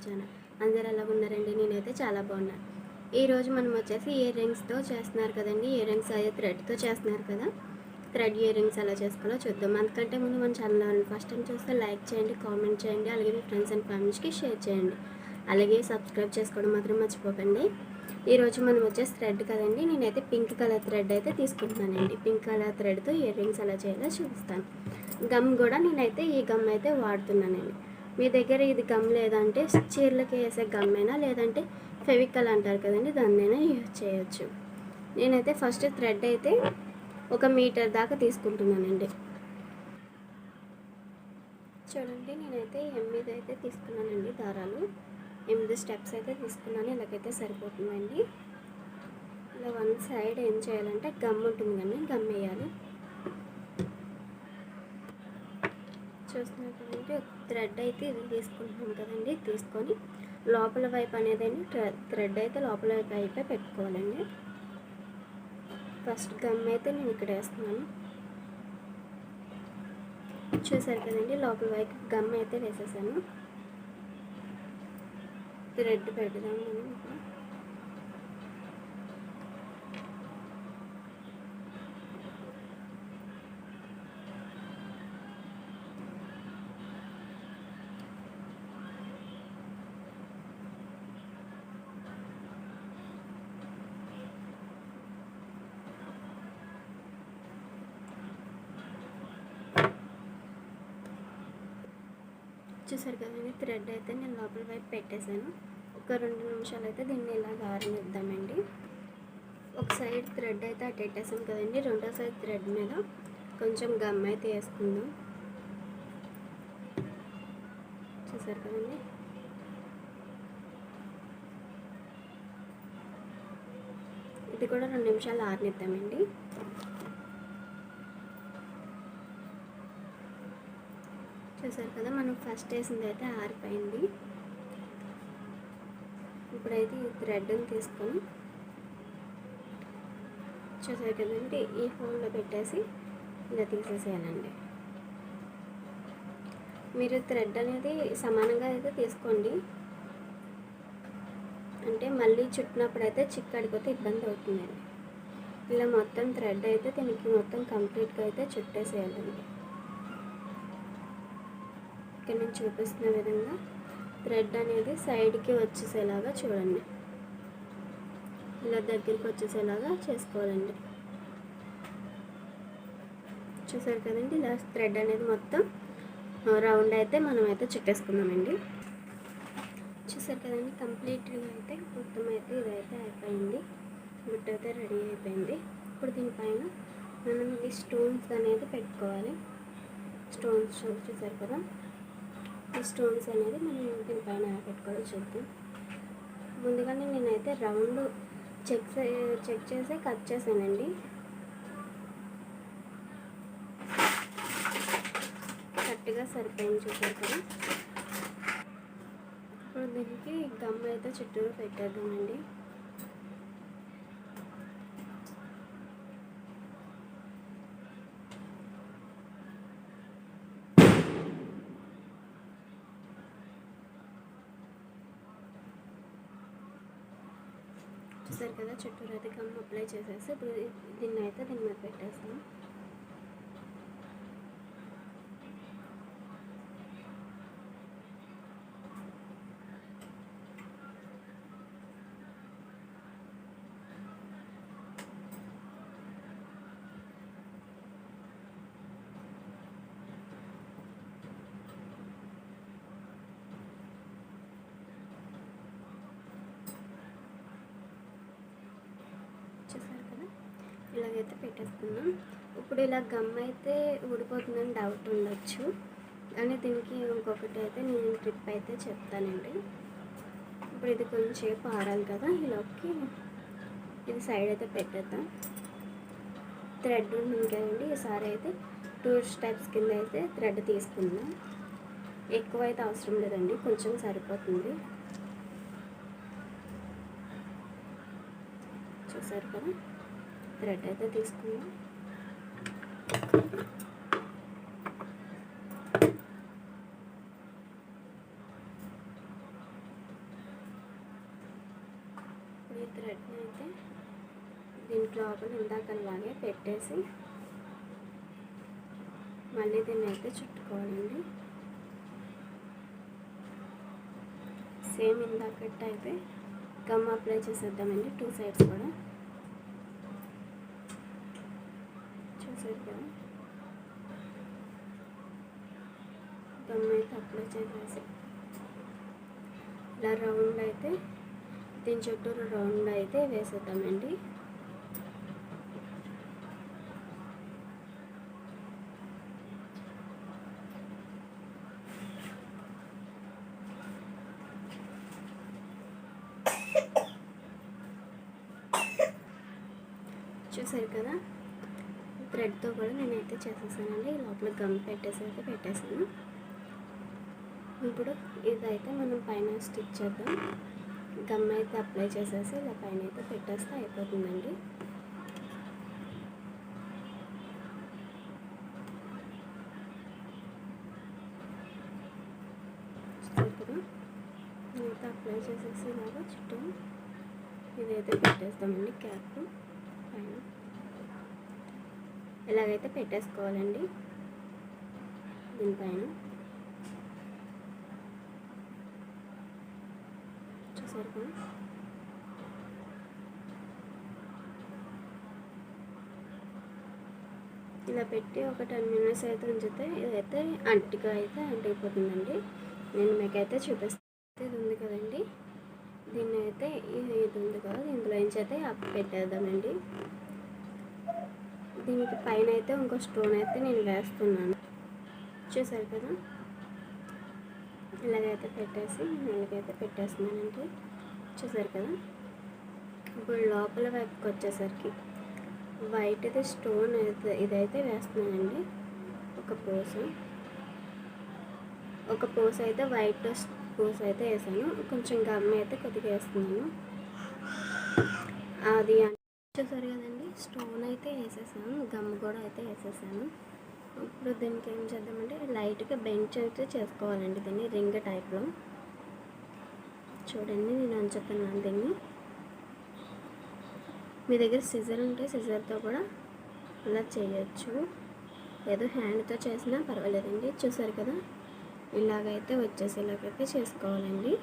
Channel. అందరూ ఎలా ఉన్నారండి? నేనైతే చాలా బాగున్నాను. ఈరోజు మనం వచ్చేసి ఇయర్ రింగ్స్తో చేస్తున్నారు కదండి. ఇయర్ రింగ్స్ అదే థ్రెడ్తో చేస్తున్నారు కదా. థ్రెడ్ ఇయర్ రింగ్స్ ఎలా చేసుకోవాలో చూద్దాం. అందుకంటే ముందు మన ఛానల్ ఫస్ట్ టైం చూస్తే లైక్ చేయండి, కామెంట్ చేయండి, అలాగే మీ ఫ్రెండ్స్ అండ్ ఫ్యామిలీస్కి షేర్ చేయండి. అలాగే సబ్స్క్రైబ్ చేసుకోవడం మాత్రం మర్చిపోకండి. ఈరోజు మనం వచ్చేసి థ్రెడ్ కదండి. నేనైతే పింక్ కలర్ థ్రెడ్ అయితే తీసుకుంటున్నానండి. పింక్ కలర్ థ్రెడ్తో ఇయర్ రింగ్స్ ఎలా చేయాలో చూపిస్తాను. గమ్ కూడా నేనైతే ఈ గమ్ అయితే వాడుతున్నానండి. మీ దగ్గర ఇది గమ్ లేదంటే చీరలకి వేసే గమ్మేనా, లేదంటే ఫెవికల్ అంటారు కదండి, దాన్నైనా యూజ్ చేయొచ్చు. నేనైతే ఫస్ట్ థ్రెడ్ అయితే 1 మీటర్ దాకా తీసుకుంటున్నానండి. చూడండి, నేనైతే 8 అయితే తీసుకున్నానండి. దారాలు 8 స్టెప్స్ అయితే తీసుకున్నాను. ఇలాగైతే సరిపోతుందండి. ఇలా వన్ సైడ్ ఏం చేయాలంటే గమ్ ఉంటుంది కానీ గమ్ వేయాలి. చూస్తున్నారు కదండి, థ్రెడ్ అయితే ఇది తీసుకుంటున్నాం కదండి. తీసుకొని లోపల వైపు అనేది థ్రెడ్ అయితే లోపల వైపు అయితే పెట్టుకోవాలండి. ఫస్ట్ గమ్ అయితే నేను ఇక్కడ వేస్తున్నాను. చూసారు కదండి, లోపల వైపు గమ్ అయితే వేసేసాను. థ్రెడ్ పెడదాం మనం ఇక్కడ. చూసారు కదండి, థ్రెడ్ అయితే నేను లోపల వైపు పెట్టేశాను. ఒక 2 నిమిషాలు అయితే దీన్ని ఇలా ఆరనిద్దామండి. ఒక సైడ్ థ్రెడ్ అయితే అటు పెట్టేసాం కదండి. రెండో సైడ్ థ్రెడ్ మీద కొంచెం గమ్ అయితే వేసుకుందాం. చూసారు కదండి, ఇది కూడా 2 నిమిషాలు ఆరనిద్దామండి. చూసారు కదా, మనం ఫస్ట్ వేసింది అయితే ఆరిపోయింది. ఇప్పుడైతే ఈ థ్రెడ్ని తీసుకొని చూసారు కదండి, ఈ హోల్లో పెట్టేసి ఇలా తీసేసేయాలండి. మీరు థ్రెడ్ అనేది సమానంగా అయితే తీసుకోండి, అంటే మళ్ళీ చుట్టినప్పుడు అయితే చిక్కడిపోతే ఇబ్బంది అవుతుందండి. ఇలా మొత్తం థ్రెడ్ అయితే దీనికి మొత్తం కంప్లీట్గా అయితే చుట్టేసేయాలండి. ఇక్కడ నేను చూపిస్తున్న విధంగా థ్రెడ్ అనేది సైడ్కి వచ్చేసేలాగా చూడండి. ఇలా దగ్గరికి వచ్చేసేలాగా చేసుకోవాలండి. చూసారు కదండి, ఇలా థ్రెడ్ అనేది మొత్తం రౌండ్ అయితే మనం అయితే చుట్టేసుకుందామండి. చూసారు కదండి, కంప్లీట్గా అయితే మొత్తం అయితే ఇదైతే అయిపోయింది. బుట్ట అయితే రెడీ అయిపోయింది. ఇప్పుడు దీనిపైన మనం ఈ స్టోన్స్ అనేది పెట్టుకోవాలి. స్టోన్స్ చూసారు కదా, ఈ స్టోన్స్ అనేది మనం దీనిపైన పెట్టుకోవాలి. చూద్దాం. ముందుగానే నేనైతే రౌండ్ చెక్ చేసి కట్ చేశానండి. కరెక్ట్గా సరిపోయింది. చూసారు కదా, ఇప్పుడు దీనికి గమ్ అయితే చుట్టూరు పెట్టేద్దామండి. చూసారు కదా, చుట్టూరు అయితే గమ్ అప్లై చేసేసి ఇప్పుడు దీన్ని అయితే దీని మీద పెట్టేస్తాం. చూసారు కదా, ఇలాగైతే పెట్టేసుకున్నాం. ఇప్పుడు ఇలా గమ్ అయితే ఊడిపోతుందని డౌట్ ఉండొచ్చు, కానీ దీనికి ఇంకొకటి అయితే నేను ట్రిప్ అయితే చెప్తానండి. ఇప్పుడు ఇది కొంచెంసేపు ఆరాలి కదా, ఇలాకి ఇది సైడ్ అయితే పెట్టేద్దాం. థ్రెడ్ ఉంటుంది కదండి, ఈసారి అయితే 2 స్టెప్స్ కింద అయితే థ్రెడ్ తీసుకుందాం. ఎక్కువ అయితే అవసరం లేదండి, కొంచెం సరిపోతుంది. చూసారు కదా, థ్రెడ్ అయితే తీసుకుందాం. లోపల ఇందాకలాగే పెట్టేసి మళ్ళీ దీన్ని అయితే చుట్టుకోవాలండి. సేమ్ ఇందాక టైపే గమ్ అప్లై చేసేద్దామండి 2 సైడ్స్ కూడా. చూసారు కదా, గమ్ అయితే అప్లై చేసేసి ఇలా రౌండ్ అయితే దీని చుట్టూరు రౌండ్ అయితే వేసేద్దామండి. చూసారు కదా, థ్రెడ్తో కూడా నేనైతే చేసేసానండి. లోపల గమ్ పెట్టేసాను. ఇప్పుడు ఇదైతే మనం పైన స్టిచ్ చేద్దాం. గమ్ అయితే అప్లై చేసేసి ఇలా పైన అయితే పెట్టేస్తే అయిపోతుందండి. చూసారు కదా, నేనైతే అప్లై చేసేసి ఇలాగా చుట్టూ ఇదైతే పెట్టేస్తామండి. క్యాప్ పైన ఇలాగైతే పెట్టేసుకోవాలండి. దీనిపైన చూసారు కదా, ఇలా పెట్టి ఒక 10 minutes అయితే ఉంచితే ఇదైతే అంటికిపోతుందండి. నేను మీకైతే చూపిస్తాను. ఇది ఉంది కదండి, దీన్ని అయితే ఇది ఉంది కదా, ఇందులో నుంచి అయితే పెట్టేద్దామండి. దీనికి పైన అయితే ఇంకో స్టోన్ అయితే నేను వేస్తున్నాను. చూసారు కదా, ఇలాగైతే పెట్టేస్తున్నానండి. చూసారు కదా, ఇప్పుడు లోపల వైపుకి వచ్చేసరికి వైట్ అయితే స్టోన్ అయితే ఇదైతే వేస్తున్నానండి. ఒక పోస్ అయితే వైట్ పోస్ అయితే వేసాను. కొంచెం గమ్ అయితే కొద్దిగా వేస్తున్నాను. అది చూసారు కదండి, స్టోన్ అయితే వేసేసాను, గమ్ కూడా అయితే వేసేసాను. ఇప్పుడు దీనికి ఏం చేద్దామంటే లైట్గా బెంచ్ అయితే చేసుకోవాలండి. దీన్ని రింగ్ టైప్లో చూడండి, నేను ఉంచుతున్నాను దీన్ని. మీ దగ్గర సిజర్ ఉంటే సిజర్తో కూడా ఇలా చేయొచ్చు, ఏదో హ్యాండ్తో చేసినా పర్వాలేదండి. చూసారు కదా, ఇలాగైతే ఇలాగైతే చేసుకోవాలండి.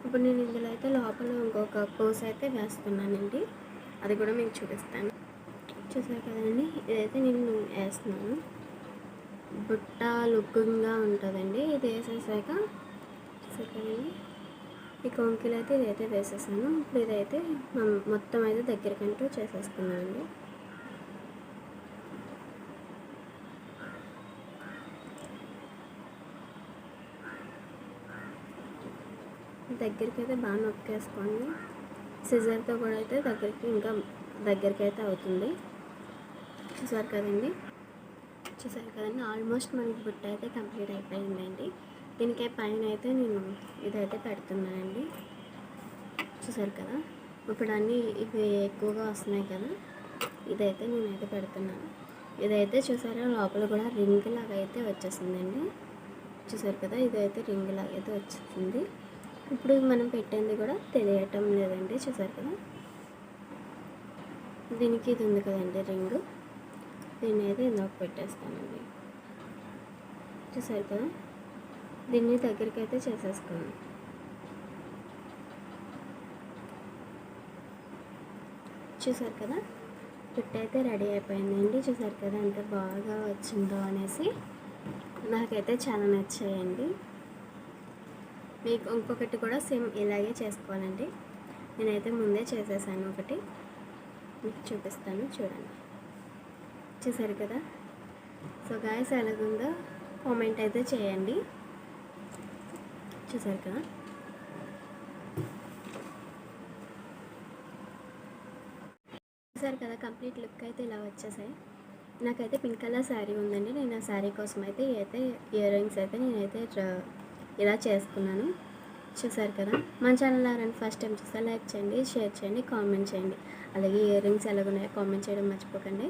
ఇప్పుడు నేను ఇందులో అయితే లోపల ఇంకొక పోస్ అయితే వేస్తున్నానండి, అది కూడా మీకు చూపిస్తాను. చూసారు కదండి, ఇదైతే నేను వేస్తున్నాను. బుట్ట లుక్కింగ్గా ఉంటుందండి. ఇది వేసేసాక చూసారు కదండి, ఈ కొంకిలు అయితే ఇదైతే వేసేసాను. ఇప్పుడు ఇదైతే మొత్తం అయితే దగ్గరకంటూ చేసేసుకున్నానండి. దగ్గరికి అయితే బాగా నొక్కేసుకోండి. సిజర్తో కూడా అయితే దగ్గరికి అయితే అవుతుంది. చూసారు కదండి, ఆల్మోస్ట్ మనకి బుట్ట అయితే కంప్లీట్ అయిపోయిందండి. దీనికి పైన అయితే నేను ఇదైతే పెడుతున్నానండి. చూసారు కదా, ఇప్పుడు అన్నీ ఇవి ఎక్కువగా వస్తున్నాయి కదా, ఇదైతే నేనైతే పెడుతున్నాను. ఇదైతే చూసారా, లోపల కూడా రింగ్ లాగా అయితే వచ్చేసిందండి. చూసారు కదా, ఇదైతే రింగ్ లాగా అయితే వచ్చేసింది. ఇప్పుడు మనం పెట్టింది కూడా తెలియటం లేదండి. చూసారు కదా, దీనికి ఇది ఉంది కదండి రింగ్, దీన్ని అయితే ఇందాక పెట్టేస్తానండి. చూసారు కదా, దీన్ని దగ్గరికి అయితే చేసేసుకున్నాను. చూసారు కదా, పిట్ అయితే రెడీ అయిపోయిందండి. చూసారు కదా ఎంత బాగా వచ్చిందో అనేసి, నాకైతే చాలా నచ్చాయండి. మీకు ఇంకొకటి కూడా సేమ్ ఇలాగే చేసుకోవాలండి. నేనైతే ముందే చేసేసాను ఒకటి, మీకు చూపిస్తాను చూడండి. చూసారు కదా, సో గాయ్స్ ఎలాగుందో కామెంట్ అయితే చేయండి. చూసారు కదా, కంప్లీట్ లుక్ అయితే ఇలా వచ్చేసాయి. నాకైతే పింక్ కలర్ శారీ ఉందండి. నేను ఆ శారీ కోసం అయితే ఇయర్ రింగ్స్ అయితే నేనైతే ఇలా చేసుకున్నాను. చూసారు కదా, మన ఛానల్ ఎవరైనా ఫస్ట్ టైం చూస్తే లైక్ చేయండి, షేర్ చేయండి, కామెంట్ చేయండి. అలాగే ఇయర్ రింగ్స్ ఎలాగున్నాయో కామెంట్ చేయడం మర్చిపోకండి.